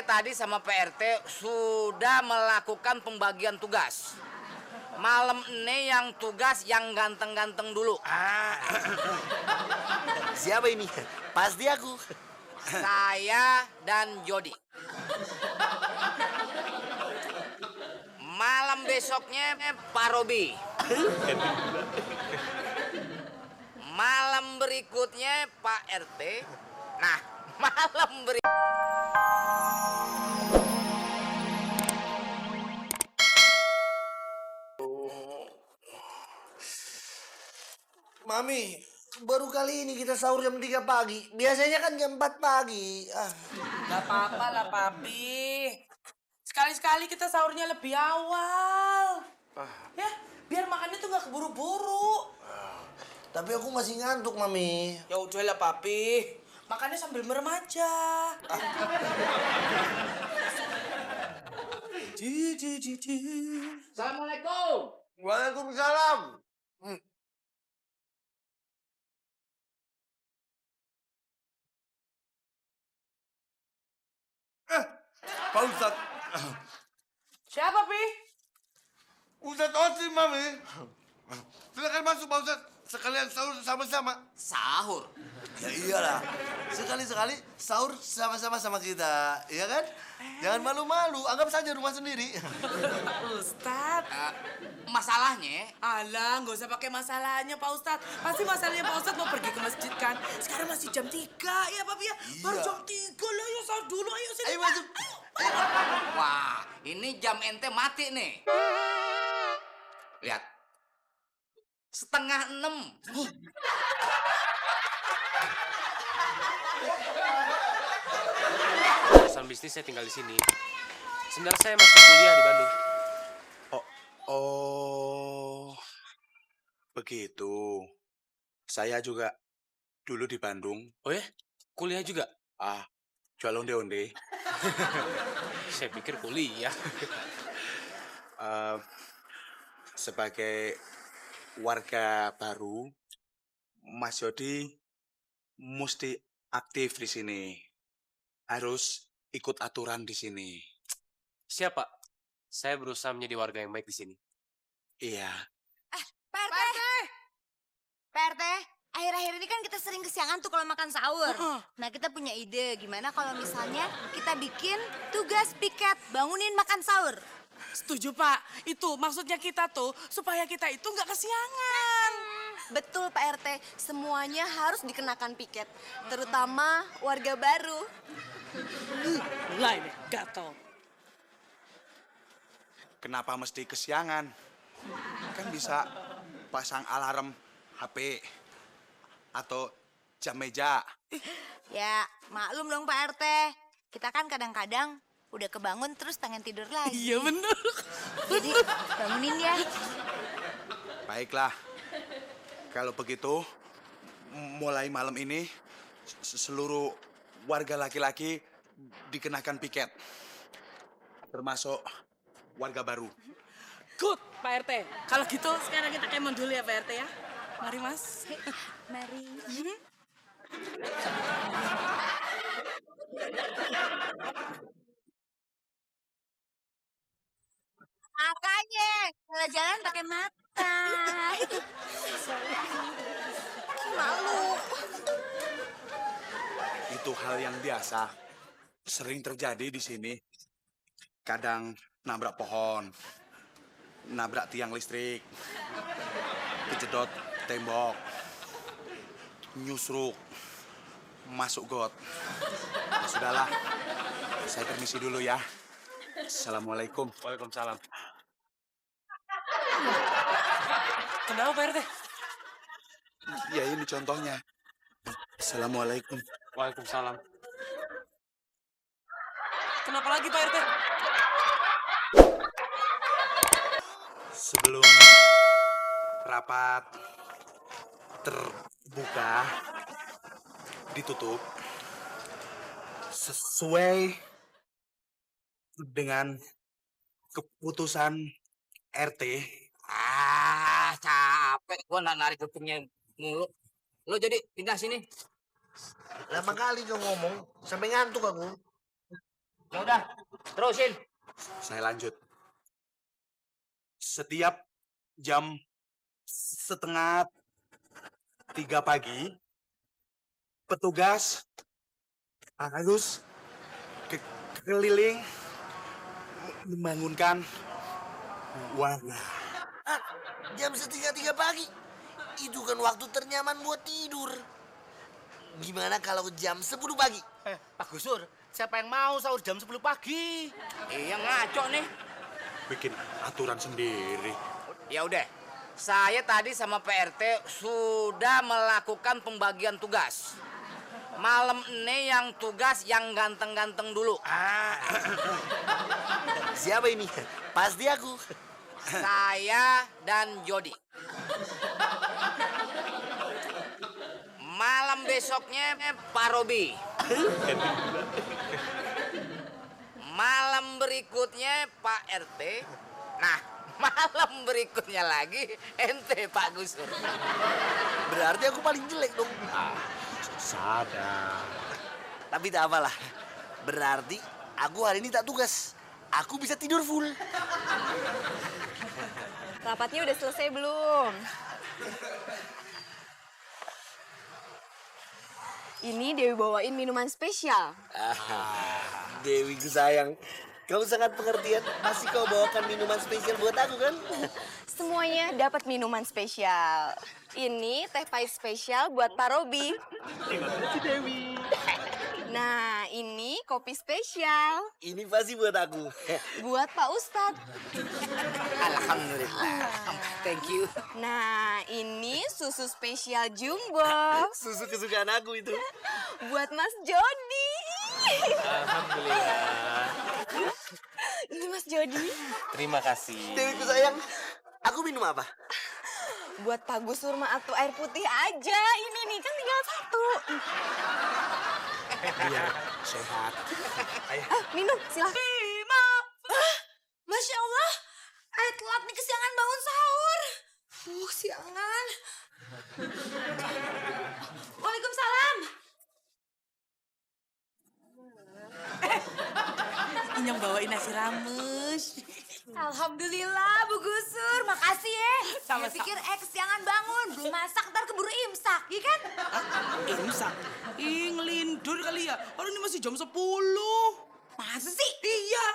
tadi sama PRT sudah melakukan pembagian tugas. Malam ini yang tugas yang ganteng-ganteng dulu. Siapa ini? Pasti aku. Saya dan Jody. Malam besoknya Pak Robi. Malam berikutnya Pak RT. Nah, malam berikutnya... Mami, baru kali ini kita sahur jam 3 pagi. Biasanya kan jam 4 pagi. Gak apa-apa lah, Papi. Sekali-sekali kita sahurnya lebih awal. Ya, biar makannya tuh gak keburu-buru. Tapi aku masih ngantuk, Mami. Ya udahlah, Papi. Makannya sambil merem aja. Assalamualaikum. Waalaikumsalam. Pak Ustadz. Siapa, Pi? Ustadz Osim, Mami. Silakan masuk, Pak Ustadz. Sekalian sahur sama-sama. Sahur. Ya iyalah. Sekali-sekali sahur sama-sama sama kita. Iya kan? Jangan malu-malu. Anggap saja rumah sendiri. Ustadz. Masalahnya, Alah, nggak usah pakai masalahnya, Pak Ustadz. Pasti masalahnya Pak Ustadz mau pergi ke masjid kan. Sekarang masih jam 3 ya, Papi ya. Baru Iya. jam 3 lah, ya sahur dulu. Ayo, sini. Ayo masuk. wah, ini jam ente mati nih. Lihat. 5:30. Urusan bisnis saya tinggal di sini. Sebenarnya saya masih kuliah di Bandung. Oh, begitu. Saya juga dulu di Bandung. Oh ya? Kuliah juga? Jual onde-onde. Saya pikir kuliah. Sebagai warga baru, Mas Yodi mesti aktif di sini. Harus ikut aturan di sini. Siapa? Saya berusaha menjadi warga yang baik di sini. Iya. PRT, akhir-akhir ini kan kita sering kesiangan tuh kalau makan sahur. Nah, kita punya ide gimana kalau misalnya kita bikin tugas piket bangunin makan sahur. Setuju, Pak. Itu maksudnya kita tuh supaya kita itu nggak kesiangan. Betul, Pak RT. Semuanya harus dikenakan piket, terutama warga baru. Mulai deh, gatel. Kenapa mesti kesiangan? Kan bisa pasang alarm HP atau jam meja. Ya, maklum dong Pak RT. Kita kan kadang-kadang udah kebangun terus pengen tidur lagi. Iya bener. Jadi bangunin ya. Baiklah. Kalau begitu, mulai malam ini seluruh warga laki-laki dikenakan piket. Termasuk warga baru. Good, Pak RT. Kalau gitu sekarang kita kemon dulu ya, Pak RT ya. Mari, Mas. Mari. Makanya kalau jalan pakai mata. Malu. Itu hal yang biasa. Sering terjadi di sini. Kadang nabrak pohon, nabrak tiang listrik, kejedot tembok, nyusruk, masuk got. Ya sudahlah, saya permisi dulu ya. Assalamualaikum. Waalaikumsalam. Kenapa, Pak RT? Ya ini contohnya. Assalamualaikum. Waalaikumsalam. Kenapa lagi, Pak RT? Sebelum rapat terbuka ditutup sesuai dengan keputusan RT. Capek gua narik kupingnya mulu. Lo jadi pindah sini. Lama kali kau ngomong, sampai ngantuk aku. Ya udah, terusin. Saya lanjut. Setiap jam setengah 3 pagi, petugas harus keliling membangunkan warga. Jam setengah 3 pagi. Itu kan waktu ternyaman buat tidur. Gimana kalau jam 10 pagi? Pak Gusur, siapa yang mau sahur jam 10 pagi? Iya ngaco nih. Bikin aturan sendiri. Ya udah, saya tadi sama PRT sudah melakukan pembagian tugas. Malam ini yang tugas yang ganteng-ganteng dulu. Siapa ini? Pasti aku. Saya dan Jody. Malam besoknya Pak Robi. Malam berikutnya Pak RT. Nah, malam berikutnya lagi ente Pak Gusur. Berarti aku paling jelek dong. Sadar. Tapi tak apalah. Berarti aku hari ini tak tugas. Aku bisa tidur full. Rapatnya udah selesai belum? Ini Dewi bawain minuman spesial. Dewiku sayang, kamu sangat pengertian. Masih kau bawakan minuman spesial buat aku kan? Semuanya dapat minuman spesial. Ini teh pahit spesial buat Pak Robi. Terima kasih Dewi. Nah, ini kopi spesial Ini pasti buat aku. buat Pak Ustadz. Alhamdulillah. Thank you. Nah, ini susu spesial Jumbo Susu kesukaan aku itu. buat Mas Jody. Alhamdulillah. Ini Mas Jody. Terima kasih. Dewiku sayang, aku minum apa? Buat Pak Gusur mah atau air putih aja. Ini nih kan tinggal satu. Biar sehat. Minum silahkan. Masya Allah, Ayah telat nih kesiangan bangun sahur. Kesiangan. Waalaikumsalam. Ini yang bawain nasi rames. Alhamdulillah Bu Gusur, makasih ya. Saya pikir kesiangan bangun, belum masak ntar keburu imsak, iya kan? Imsak. Ih, ngelindur kali ya. Orang ini masih jam 10. Masa sih? Iya.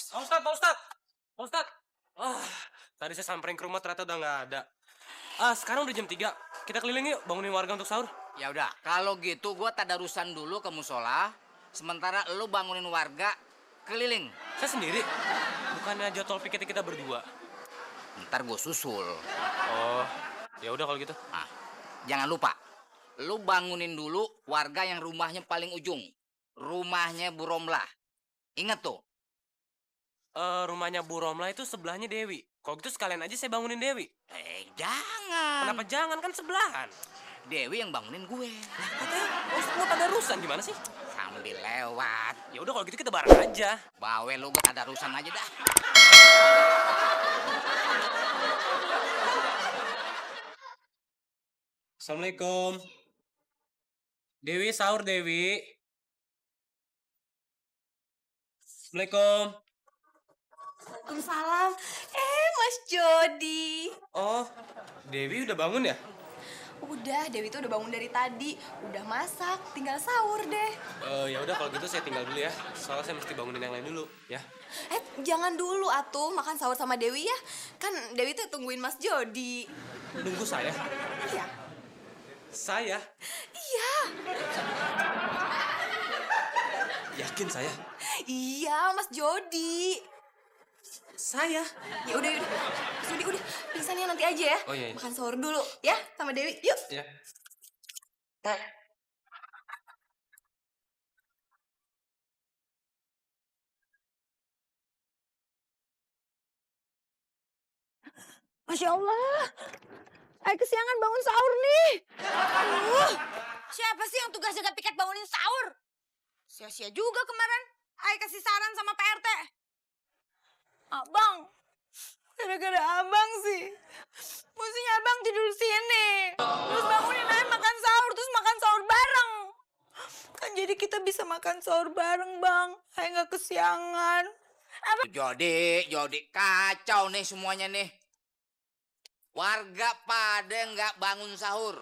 Pak Ustadz, Pak Ustadz. Pak Ustadz. Tadi saya samperin ke rumah ternyata udah nggak ada. Sekarang udah jam 3. Kita keliling yuk, bangunin warga untuk sahur. Ya udah, kalau gitu gua tadarusan dulu ke musola, sementara lu bangunin warga keliling. Saya sendiri. Bukannya jadwal piketnya kita berdua. Ntar gue susul. Oh, ya udah kalau gitu. Nah, jangan lupa, lu bangunin dulu warga yang rumahnya paling ujung. Rumahnya Bu Romlah. Ingat tuh. Rumahnya Bu Romla itu sebelahnya Dewi. Kalau gitu sekalian aja saya bangunin Dewi. Jangan. Kenapa jangan, kan sebelahan? Dewi yang bangunin gue. Katanya Pak Ustadz mau tadarusan gimana sih? Sambil lewat. Ya udah kalau gitu kita bareng aja. Bawel lu, gue tadarusan aja dah. Assalamualaikum. Dewi, sahur Dewi. Assalamualaikum. Waalaikumsalam. Mas Jody. Oh, Dewi udah bangun ya? Udah, Dewi tuh udah bangun dari tadi. Udah masak, tinggal sahur deh. Ya udah kalau gitu saya tinggal dulu ya. Soalnya saya mesti bangunin yang lain dulu, ya. Jangan dulu atuh makan sahur sama Dewi ya. Kan Dewi tuh tungguin Mas Jody. Nunggu saya. Iya. Saya? Iya. Yakin saya? Iya, Mas Jody. Saya? Ya udah. Mas Jody udah, pingsannya nanti aja ya. Oh, iya. Makan sahur dulu ya sama Dewi. Yuk. Ya. Masya Allah. Kesiangan bangun sahur nih. Siapa sih yang tugas jaga piket bangunin sahur? Sia-sia juga kemarin. Kasih saran sama PRT. Abang. Gara-gara abang sih. Mestinya abang tidur sini. Terus bangunin ayah makan sahur, terus makan sahur bareng. Kan jadi kita bisa makan sahur bareng, Bang. Ayah nggak kesiangan. Jodi, kacau nih semuanya nih. Warga pada nggak bangun sahur.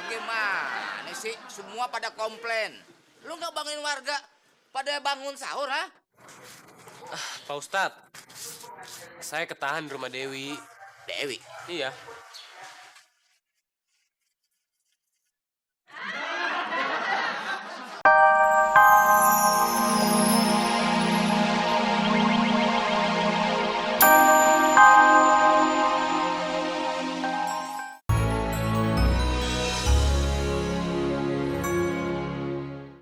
Bagaimana sih? Semua pada komplain. Lu nggak bangunin warga, pada bangun sahur, ha? Pak Ustadz, saya ketahan di rumah Dewi. Dewi, Iya,